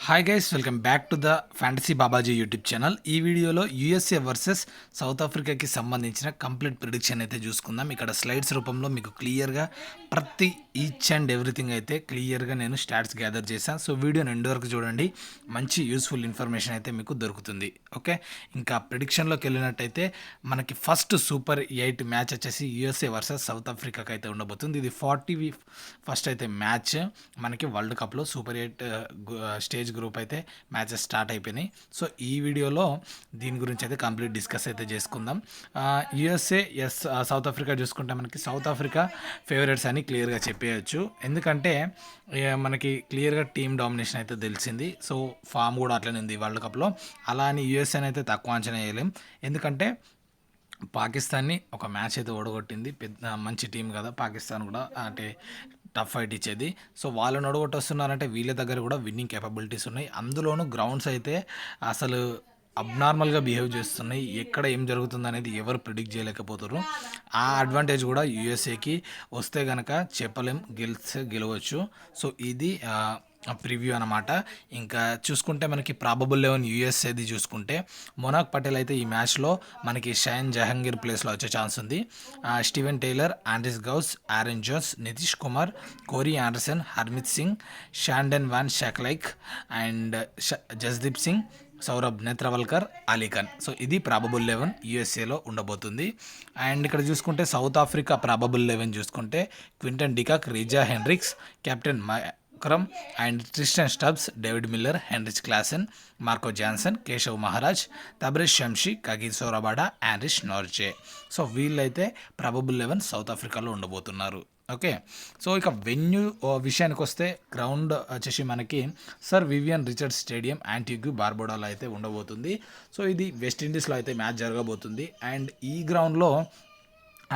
Hi guys, welcome back to the fantasy Babaji YouTube channel. ఈ వీడియోలో USA versus south ఆఫ్రికాకి సంబంధించిన complete prediction అయితే చూసుకుందాం. ఇక్కడ స్లైడ్స్ రూపంలో మీకు క్లియర్గా ప్రతి ఈచ్ అండ్ ఎవ్రీథింగ్ అయితే క్లియర్గా నేను స్టాట్స్ గ్యాదర్ చేశాను. సో వీడియోని ఎండ్ వరకు చూడండి, మంచి యూస్ఫుల్ ఇన్ఫర్మేషన్ అయితే మీకు దొరుకుతుంది. ఓకే, ఇంకా ప్రిడిక్షన్లోకి వెళ్ళినట్టయితే మనకి ఫస్ట్ సూపర్ 8 మ్యాచ్ వచ్చేసి యూఎస్ఏ వర్సెస్ సౌత్ ఆఫ్రికాకి అయితే ఉండబోతుంది. ఇది 41st అయితే మ్యాచ్ మనకి వరల్డ్ కప్లో సూపర్ 8 స్టేజ్ గ్రూప్ అయితే మ్యాచెస్ స్టార్ట్ అయిపోయినాయి. సో ఈ వీడియోలో దీని గురించి అయితే కంప్లీట్ డిస్కస్ అయితే చేసుకుందాం. యుఎస్ఏ సౌత్ ఆఫ్రికా చూసుకుంటే మనకి సౌత్ ఆఫ్రికా ఫేవరెట్స్ అని క్లియర్గా చెప్పేయచ్చు. ఎందుకంటే మనకి క్లియర్గా టీమ్ డామినేషన్ అయితే తెలిసింది. సో ఫామ్ కూడా అట్లనే ఉంది వరల్డ్ కప్లో. అలా అని యుఎస్ఏని అయితే తక్కువ అంచనా వేయలేం. ఎందుకంటే పాకిస్తాన్ని ఒక మ్యాచ్ అయితే ఓడగొట్టింది. పెద్ద మంచి టీం కదా పాకిస్తాన్ కూడా, అంటే టఫ్ ఫైట్ ఇచ్చేది. సో వాళ్ళని ఓడగొట్టొస్తున్నారంటే వీళ్ళ దగ్గర కూడా విన్నింగ్ కేపబిలిటీస్ ఉన్నాయి. అందులోనూ గ్రౌండ్స్ అయితే అసలు అబ్నార్మల్గా బిహేవ్ చేస్తున్నాయి. ఎక్కడ ఏం జరుగుతుంది అనేది ఎవరు ప్రిడిక్ట్ చేయలేకపోతారు. ఆ అడ్వాంటేజ్ కూడా యూఎస్ఏకి వస్తే కనుక చెప్పలేం, గెలవచ్చు. సో ఇది ప్రివ్యూ అనమాట. ఇంకా చూసుకుంటే మనకి ప్రాబబుల్ 11 యూఎస్ఏది చూసుకుంటే మొనాక్ పటేల్ అయితే ఈ మ్యాచ్లో మనకి షైన్ జహంగీర్ ప్లేస్లో వచ్చే ఛాన్స్ ఉంది. Steven Taylor, Andries Gous, Aaron Jones, Nitish Kumar, Corey Anderson, Harmeet Singh, Shadley van Schalkwyk and Jasdeep Singh, Saurabh Netravalkar, Ali Khan. So ఇది ప్రాబబుల్ 11 యూఎస్ఏలో ఉండబోతుంది. అండ్ ఇక్కడ చూసుకుంటే సౌత్ ఆఫ్రికా ప్రాబబుల్ 11 చూసుకుంటే Quinton de Kock, Reeza Hendricks, captain Markram and Tristan Stubbs, David Miller, Heinrich Klaasen, Marco Jansen, Keshav Maharaj, Tabraiz Shamsi, Kagiso Rabada, Anrich Nortje. So వీళ్ళైతే probable 11 South ఆఫ్రికాలో ఉండబోతున్నారు. Okay, so ఇక వెన్యూ విషయానికి వస్తే గ్రౌండ్ వచ్చేసి మనకి సర్ వివియన్ రిచర్డ్స్ స్టేడియం యాంటిగ్యూ బార్బోడాలో అయితే ఉండబోతుంది. సో ఇది వెస్టిండీస్లో అయితే మ్యాచ్ జరగబోతుంది. అండ్ ఈ గ్రౌండ్లో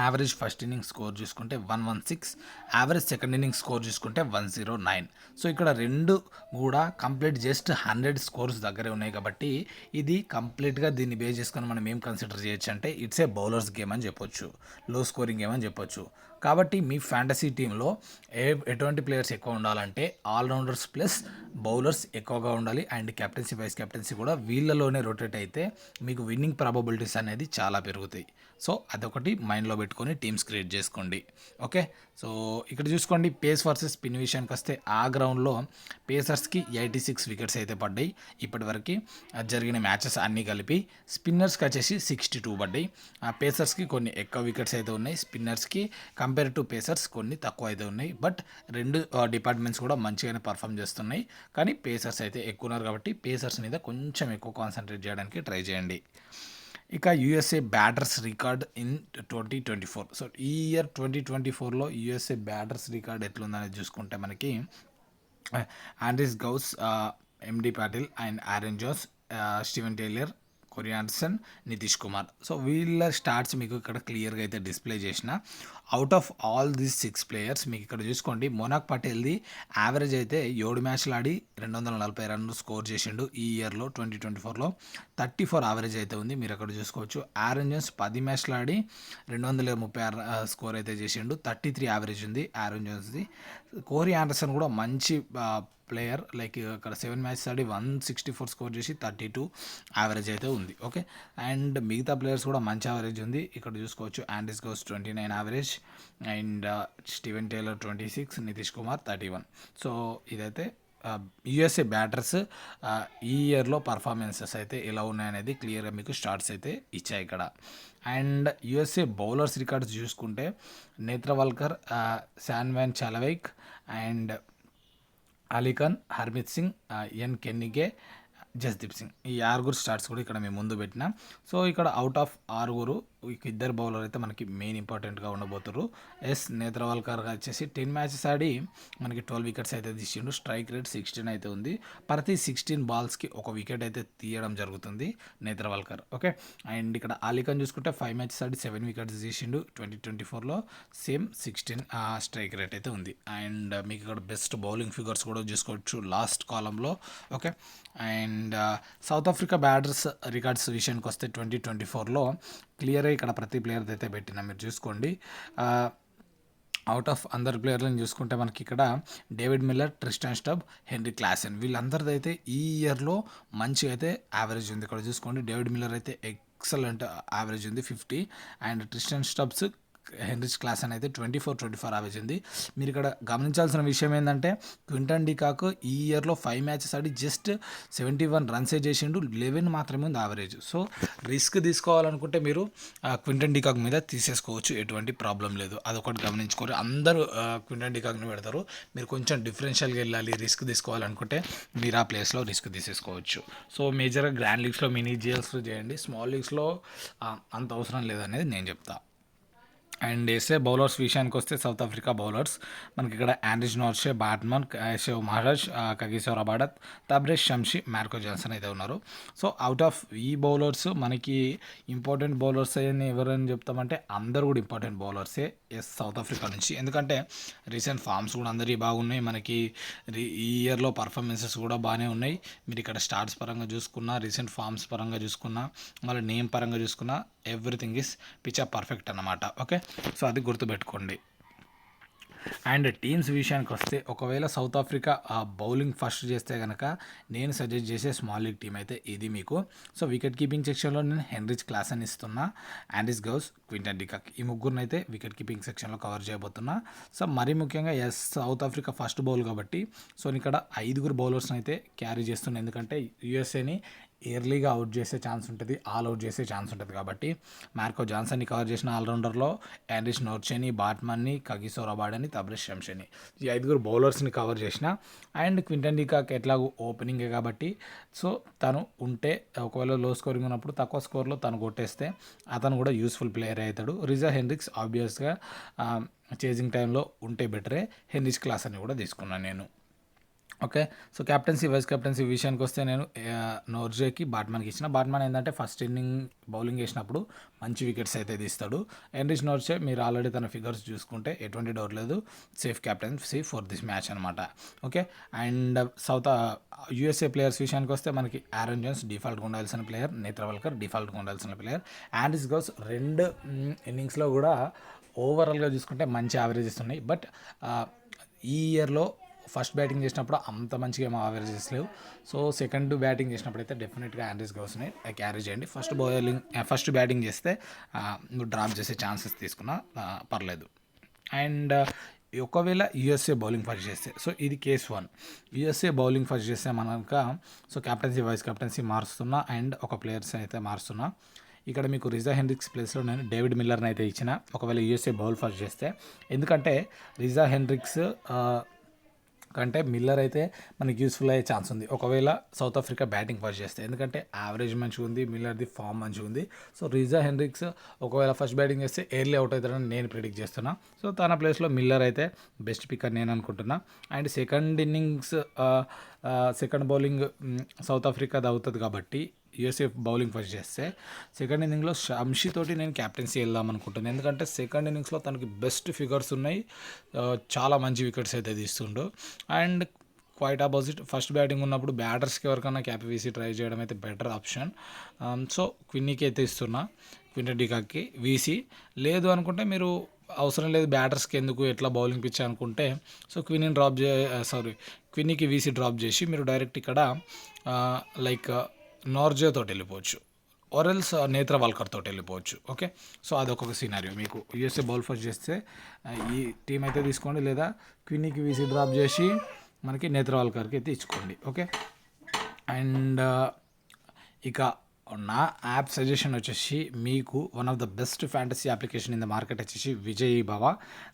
యావరేజ్ ఫస్ట్ ఇన్నింగ్ స్కోర్ చూసుకుంటే 116, యావరేజ్ సెకండ్ ఇన్నింగ్ స్కోర్ చూసుకుంటే 109. సో ఇక్కడ రెండు కూడా కంప్లీట్ జస్ట్ 100 స్కోర్స్ దగ్గరే ఉన్నాయి. కాబట్టి ఇది కంప్లీట్గా దీన్ని బేస్ చేసుకొని మనం ఏం కన్సిడర్ చేయొచ్చు అంటే ఇట్స్ ఏ బౌలర్స్ గేమ్ అని చెప్పొచ్చు, లో స్కోరింగ్ గేమ్ అని చెప్పొచ్చు. కాబట్టి మీ ఫ్యాంటసీ టీంలో ఎటువంటి ప్లేయర్స్ ఎక్కువ ఉండాలంటే ఆల్రౌండర్స్ ప్లస్ బౌలర్స్ ఎక్కువగా ఉండాలి. అండ్ కెప్టెన్సీ వైస్ కెప్టెన్సీ కూడా వీళ్ళలోనే రొటేట్ అయితే మీకు విన్నింగ్ ప్రాబబిలిటీస్ అనేది చాలా పెరుగుతాయి. సో అదొకటి మైండ్లో పెట్టుకొని టీమ్స్ క్రియేట్ చేసుకోండి. ఓకే, సో ఇక్కడ చూసుకోండి పేస్ వర్సెస్ స్పిన్ విషయానికి వస్తే ఆ గ్రౌండ్లో పేసర్స్కి 86 వికెట్స్ అయితే పడ్డాయి ఇప్పటివరకు జరిగిన మ్యాచెస్ అన్నీ కలిపి. స్పిన్నర్స్కి వచ్చేసి 62 పడ్డాయి. పేసర్స్కి కొన్ని ఎక్కువ వికెట్స్ అయితే ఉన్నాయి, స్పిన్నర్స్కి కంపేర్ టు పేసర్స్ కొన్ని తక్కువ అయితే ఉన్నాయి. బట్ రెండు డిపార్ట్మెంట్స్ కూడా మంచిగానే పర్ఫామ్ చేస్తున్నాయి. కానీ పేసర్స్ అయితే ఎక్కువ ఉన్నారు కాబట్టి పేసర్స్ మీద కొంచెం ఎక్కువ కాన్సన్ట్రేట్ చేయడానికి ట్రై చేయండి. ఇక USA batters record in 2024. So ఈ ఇయర్ 2024లో యూఎస్ఏ బ్యాటర్స్ రికార్డ్ ఎట్లుందనేది చూసుకుంటే మనకి ఆండ్రిస్ గౌస్, ఎండి Patil and Aaron Jones, Steven Taylor, Corey Anderson, Nitish Kumar. So వీళ్ళ స్టార్ట్స్ మీకు ఇక్కడ క్లియర్గా అయితే డిస్ప్లే చేసిన. Out of all these 6 players మీకు ఇక్కడ చూసుకోండి మొనాక్ పటేల్ది యావరేజ్ అయితే 7 మ్యాచ్లు ఆడి 240 రన్లు స్కోర్ చేసిండు. ఈ ఇయర్లో 2024లో 34 యావరేజ్ అయితే ఉంది, మీరు అక్కడ చూసుకోవచ్చు. ఆరెన్ జోన్స్ 10 మ్యాచ్లు ఆడి 236 స్కోర్ అయితే చేసిండు, 33 యావరేజ్ ఉంది ఆరెన్ జోన్స్ది. కోరీ ఆండర్సన్ కూడా మంచి ప్లేయర్, లైక్ అక్కడ 7 మ్యాచెస్ ఆడి 164 స్కోర్ చేసి 32 యావరేజ్ అయితే ఉంది. ఓకే, అండ్ మిగతా ప్లేయర్స్ కూడా మంచి యావరేజ్ ఉంది, ఇక్కడ చూసుకోవచ్చు. Andries Gous 29 average and Steven Taylor 26, Nitish Kumar 31. So ఇదైతే యుఎస్ఏ బ్యాటర్స్ ఈ ఇయర్లో పర్ఫార్మెన్సెస్ అయితే ఎలా ఉన్నాయనేది క్లియర్గా మీకు స్టార్ట్స్ అయితే ఇచ్చాయి ఇక్కడ. అండ్ యుఎస్ఏ బౌలర్స్ రికార్డ్స్ చూసుకుంటే నేత్రవల్కర్, శాన్వాన్ చాలవైక్ అండ్ అలీఖాన్, హర్మిత్ సింగ్, ఎన్ కెన్నిగే, జస్దీప్ సింగ్. ఈ 6 స్టార్ట్స్ కూడా ఇక్కడ మేము ముందు పెట్టినా. సో ఇక్కడ అవుట్ ఆఫ్ 6 ఇద్దరు బౌలర్ అయితే మనకి మెయిన్ ఇంపార్టెంట్గా ఉండబోతున్నారు. నేత్రవాల్కర్ వచ్చేసి 10 మ్యాచెస్ ఆడి మనకి 12 వికెట్స్ అయితే తీసిండు, స్ట్రైక్ రేట్ 16 అయితే ఉంది. ప్రతి 16 బాల్స్కి ఒక వికెట్ అయితే తీయడం జరుగుతుంది నేత్రవాల్కర్. ఓకే, అండ్ ఇక్కడ అలీఖాన్ చూసుకుంటే 5 మ్యాచెస్ ఆడి 7 వికెట్స్ తీసిండు 2024లో, సేమ్ 16 స్ట్రైక్ రేట్ అయితే ఉంది. అండ్ మీకు ఇక్కడ బెస్ట్ బౌలింగ్ ఫిగర్స్ కూడా చూసుకోవచ్చు లాస్ట్ కాలంలో. Okay, and south Africa batters records విషయానికి వస్తే 2024లో క్లియర్గా ఇక్కడ ప్రతి ప్లేయర్ అయితే పెట్టినా మీరు చూసుకోండి. అవుట్ ఆఫ్ అందరి ప్లేయర్లను చూసుకుంటే మనకి ఇక్కడ David Miller, Tristan Stubbs, Henry Klaasen వీళ్ళందరిది అయితే ఈ ఇయర్లో మంచిగా అయితే యావరేజ్ ఉంది. ఇక్కడ చూసుకోండి డేవిడ్ మిల్లర్ అయితే ఎక్సలెంట్ యావరేజ్ ఉంది 50, and Tristan Stubbs, Heinrich Klaasen అయితే 24 యావరేజ్ ఉంది. మీరు ఇక్కడ గమనించాల్సిన విషయం ఏంటంటే క్వింటన్ డికాక్ ఈ ఇయర్లో 5 మ్యాచెస్ ఆడి జస్ట్ 71 రన్సే చేసిండు, 11 మాత్రమే ఉంది యావరేజ్. సో రిస్క్ తీసుకోవాలనుకుంటే మీరు క్వింటన్ డికాక్ మీద తీసేసుకోవచ్చు, ఎటువంటి ప్రాబ్లం లేదు. అదొకటి గమనించుకోరు, అందరూ క్వింటన్ డికాక్ని పెడతారు. మీరు కొంచెం డిఫరెన్షియల్గా వెళ్ళాలి, రిస్క్ తీసుకోవాలనుకుంటే మీరు ఆ ప్లేస్లో రిస్క్ తీసేసుకోవచ్చు. సో మేజర్గా గ్రాండ్ లీగ్స్లో, మినీ జిఎల్స్లో చేయండి, స్మాల్ లీగ్స్లో అంత అవసరం లేదనేది నేను చెప్తా. అండ్ వేసే బౌలర్స్ విషయానికి వస్తే సౌత్ ఆఫ్రికా బౌలర్స్ మనకి ఇక్కడ Anrich Nortje, Baartman, Keshav Maharaj, Kagiso Rabada, Tabraiz Shamsi, Marco Jansen అయితే ఉన్నారు. సో అవుట్ ఆఫ్ ఈ బౌలర్స్ మనకి ఇంపార్టెంట్ బౌలర్స్ అని ఎవరని చెప్తామంటే అందరు కూడా ఇంపార్టెంట్ బౌలర్సే సౌత్ ఆఫ్రికా నుంచి. ఎందుకంటే రీసెంట్ ఫార్మ్స్ కూడా అందరికీ బాగున్నాయి, మనకి ఈ ఇయర్లో పర్ఫార్మెన్సెస్ కూడా బాగానే ఉన్నాయి. మీరు ఇక్కడ స్టార్ట్స్ పరంగా చూసుకున్నా, రీసెంట్ ఫార్మ్స్ పరంగా చూసుకున్నా, మళ్ళీ నేమ్ పరంగా చూసుకున్నా, ఎవ్రీథింగ్ ఈస్ పిచ్ పర్ఫెక్ట్ అన్నమాట. ఓకే, సో అది గుర్తుపెట్టుకోండి. అండ్ టీమ్స్ విషయానికి వస్తే ఒకవేళ సౌత్ ఆఫ్రికా బౌలింగ్ ఫస్ట్ చేస్తే కనుక నేను సజెస్ట్ చేసే స్మాల్ లీగ్ టీం అయితే ఇది మీకు. సో వికెట్ కీపింగ్ సెక్షన్లో నేను హెన్రిచ్ క్లాసెన్ ఇస్తున్నా, ఆండ్రిస్ గౌస్, క్వింటన్ డికాక్ ఈ ముగ్గురిని అయితే వికెట్ కీపింగ్ సెక్షన్లో కవర్ చేయబోతున్నా. సో మరీ ముఖ్యంగా సౌత్ ఆఫ్రికా ఫస్ట్ బౌల్ కాబట్టి సో ఇక్కడ 5 బౌలర్స్ని అయితే క్యారీ చేస్తున్నా, ఎందుకంటే యూఎస్ఏని ఎర్లీగా అవుట్ చేసే ఛాన్స్ ఉంటుంది, ఆల్ అవుట్ చేసే ఛాన్స్ ఉంటుంది కాబట్టి మార్కో జాన్సన్ని కవర్ చేసిన ఆల్రౌండర్లో ఆండ్రిస్ నోర్చెని, బాట్మన్ని, కగిసో రబాడని, తబ్రేష్ షంషని ఈ 5 బౌలర్స్ని కవర్ చేసిన. అండ్ క్వింటన్ డికాక్ ఎట్లాగో ఓపెనింగే కాబట్టి సో తను ఉంటే ఒకవేళ లో స్కోరింగ్ ఉన్నప్పుడు తక్కువ స్కోర్లో తను కొట్టేస్తే అతను కూడా యూస్ఫుల్ ప్లేయర్ అవుతాడు. రిజా హెన్రిక్స్ ఆబ్వియస్గా చేజింగ్ టైంలో ఉంటే బెటరే. హెన్రిచ్ క్లాస్ అని కూడా తీసుకున్నాను నేను. Okay, so captaincy, vice captaincy విషయానికి వస్తే నేను నోర్జేకి, బాట్మన్కి ఇచ్చిన. బాట్మన్ ఏంటంటే ఫస్ట్ ఇన్నింగ్ బౌలింగ్ వేసినప్పుడు మంచి వికెట్స్ అయితే తీస్తాడు. హెన్రిచ్ నోర్జే మీరు ఆల్రెడీ తన ఫిగర్స్ చూసుకుంటే ఎటువంటి డౌట్ లేదు, safe captaincy for this match అనమాట. ఓకే, అండ్ యూఎస్ఏ ప్లేయర్స్ విషయానికి వస్తే మనకి ఆరోన్ జోన్స్ డిఫాల్ట్గా ఉండాల్సిన ప్లేయర్, నేత్రవల్కర్ డిఫాల్ట్గా ఉండాల్సిన ప్లేయర్, ఆండ్రిస్ గౌస్ 2 ఇన్నింగ్స్లో కూడా ఓవరాల్గా చూసుకుంటే మంచి యావరేజెస్ ఉన్నాయి. బట్ ఈ ఇయర్లో ఫస్ట్ బ్యాటింగ్ చేసినప్పుడు అంత మంచిగా ఏమో యావరేజెస్ లేవు. సో సెకండ్ బ్యాటింగ్ చేసినప్పుడు అయితే డెఫినెట్గా ఆండ్రిస్ గౌస్ని క్యారీ చేయండి. ఫస్ట్ బ్యాటింగ్ చేస్తే నువ్వు డ్రాప్ చేసే ఛాన్సెస్ తీసుకున్నా పర్లేదు. అండ్ ఒకవేళ యూఎస్ఏ బౌలింగ్ ఫస్ట్ చేస్తే, సో ఇది కేస్ 1. యూఎస్ఏ బౌలింగ్ ఫస్ట్ చేస్తే మనక సో కెప్టెన్సీ, వైస్ కెప్టెన్సీ మారుస్తున్నా అండ్ ఒక ప్లేయర్స్ అయితే మారుస్తున్నా. ఇక్కడ మీకు రిజా హెన్రిక్స్ ప్లేస్లో నేను డేవిడ్ మిల్లర్ని అయితే ఇచ్చిన ఒకవేళ యూఎస్ఏ బౌల్ ఫస్ట్ చేస్తే. ఎందుకంటే రిజా హెన్రిక్స్ కంటే మిల్లర్ అయితే మనకి యూస్ఫుల్ అయ్యే ఛాన్స్ ఉంది ఒకవేళ సౌత్ ఆఫ్రికా బ్యాటింగ్ ఫస్ట్ చేస్తే, ఎందుకంటే యావరేజ్ మంచిగా ఉంది, మిల్లర్ది ఫామ్ మంచిగా ఉంది. సో రిజా హెన్రిక్స్ ఒకవేళ ఫస్ట్ బ్యాటింగ్ చేస్తే ఎర్లీ అవుట్ అవుతారని నేను ప్రిడిక్ట్ చేస్తున్నా. సో తన ప్లేస్లో మిల్లర్ అయితే బెస్ట్ పిక్కర్ నేను అనుకుంటున్నా. అండ్ సెకండ్ బౌలింగ్ సౌత్ ఆఫ్రికాది అవుతుంది కాబట్టి యూఎస్ఏ బౌలింగ్ ఫస్ట్ చేస్తే సెకండ్ ఇన్నింగ్లో షంషితోటి నేను క్యాప్టెన్సీ వెళ్దాం అనుకుంటున్నాను. ఎందుకంటే సెకండ్ ఇన్నింగ్స్లో తనకి బెస్ట్ ఫిగర్స్ ఉన్నాయి, చాలా మంచి వికెట్స్ అయితే తీస్తుండు. అండ్ క్వైట్ ఆపోజిట్ ఫస్ట్ బ్యాటింగ్ ఉన్నప్పుడు బ్యాటర్స్కి ఎవరికైనా క్యాపీవీసీ ట్రై చేయడం అయితే బెటర్ ఆప్షన్. సో క్విన్నీకి అయితే ఇస్తున్నా, క్వింటన్ డికాక్కి. వీసీ లేదు అనుకుంటే మీరు అవసరం లేదు బ్యాటర్స్కి ఎందుకు ఎట్లా బౌలింగ్ పిచ్ అనుకుంటే సో క్విన్నీకి వీసీ డ్రాప్ చేసి మీరు డైరెక్ట్ ఇక్కడ లైక్ నార్జే తోటి వెళ్ళిపోవచ్చు, ఆరెల్స్ నేత్రవాల్కర్ తోటి వెళ్ళిపోవచ్చు. ఓకే, సో అదొక సినారియో. మీకు యూఎస్ఏ బౌల్ ఫస్ట్ చేస్తే ఈ టీం అయితే తీసుకోండి, లేదా క్విన్నీకి వీసీ డ్రాప్ చేసి మనకి నేత్రవాల్కర్కి అయితే ఇచ్చుకోండి. ఓకే, అండ్ ఇక నా యాప్ సజెషన్ వచ్చేసి మీకు one of the best fantasy application in the market వచ్చేసి విజయ్ భవ.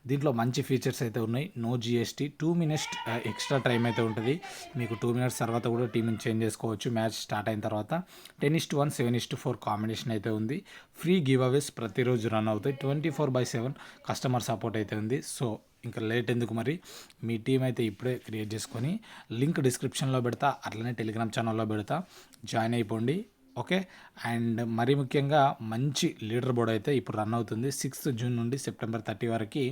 దీంట్లో మంచి ఫీచర్స్ అయితే ఉన్నాయి. No GST, 2 minutes extra time అయితే ఉంటుంది. మీకు 2 మినిట్స్ తర్వాత కూడా టీంని చేంజ్ చేసుకోవచ్చు మ్యాచ్ స్టార్ట్ అయిన తర్వాత. 10:1, 7:4 కాంబినేషన్ అయితే ఉంది. ఫ్రీ గివ్ అవేస్ ప్రతిరోజు రన్ అవుతాయి. 24/7 కస్టమర్ సపోర్ట్ అయితే ఉంది. సో ఇంకా లేట్ ఎందుకు మరి, మీ టీం అయితే ఇప్పుడే క్రియేట్ చేసుకొని లింక్ డిస్క్రిప్షన్లో పెడతా, అట్లనే టెలిగ్రామ్ ఛానల్లో పెడతా, జాయిన్ అయిపోండి. ఓకే, అండ్ మరీ ముఖ్యంగా మంచి లీడర్ బోర్డ్ అయితే ఇప్పుడు రన్ అవుతుంది. 6th జూన్ నుండి September 30 వరకు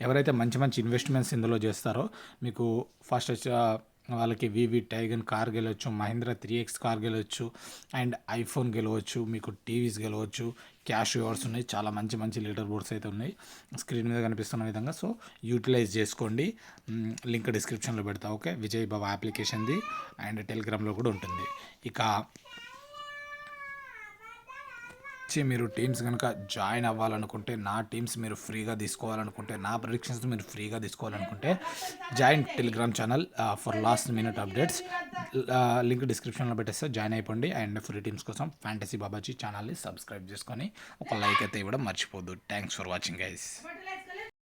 ఎవరైతే మంచి మంచి ఇన్వెస్ట్మెంట్స్ ఇందులో చేస్తారో మీకు ఫస్ట్ వాళ్ళకి వివి టైగన్ కార్ గెలవచ్చు, మహీంద్రా 3X కార్ గెలవచ్చు, అండ్ ఐఫోన్ గెలవచ్చు, మీకు టీవీస్ గెలవచ్చు, క్యాష్ రివార్డ్స్ ఉన్నాయి. చాలా మంచి మంచి లీడర్ బోర్డ్స్ అయితే ఉన్నాయి స్క్రీన్ మీద కనిపిస్తున్న విధంగా. సో యూటిలైజ్ చేసుకోండి. లింక్ డిస్క్రిప్షన్లో పెడతా. ఓకే, విజయ్ బాబా అప్లికేషన్ది అండ్ టెలిగ్రామ్లో కూడా ఉంటుంది. ఇక మీరు టీమ్స్ కనుక జాయిన్ అవ్వాలనుకుంటే, నా టీమ్స్ మీరు ఫ్రీగా తీసుకోవాలనుకుంటే, నా ప్రిడిక్షన్స్ మీరు ఫ్రీగా తీసుకోవాలనుకుంటే join telegram channel for last minute updates. Link డిస్క్రిప్షన్లో పెట్టేస్తే జాయిన్ అయిపోండి. అండ్ ఫ్రీ టీమ్స్ కోసం ఫ్యాంటసీ బాబాజీ ఛానల్ని సబ్స్క్రైబ్ చేసుకొని ఒక లైక్ అయితే ఇవ్వడం మర్చిపోద్దు. Thanks for watching guys.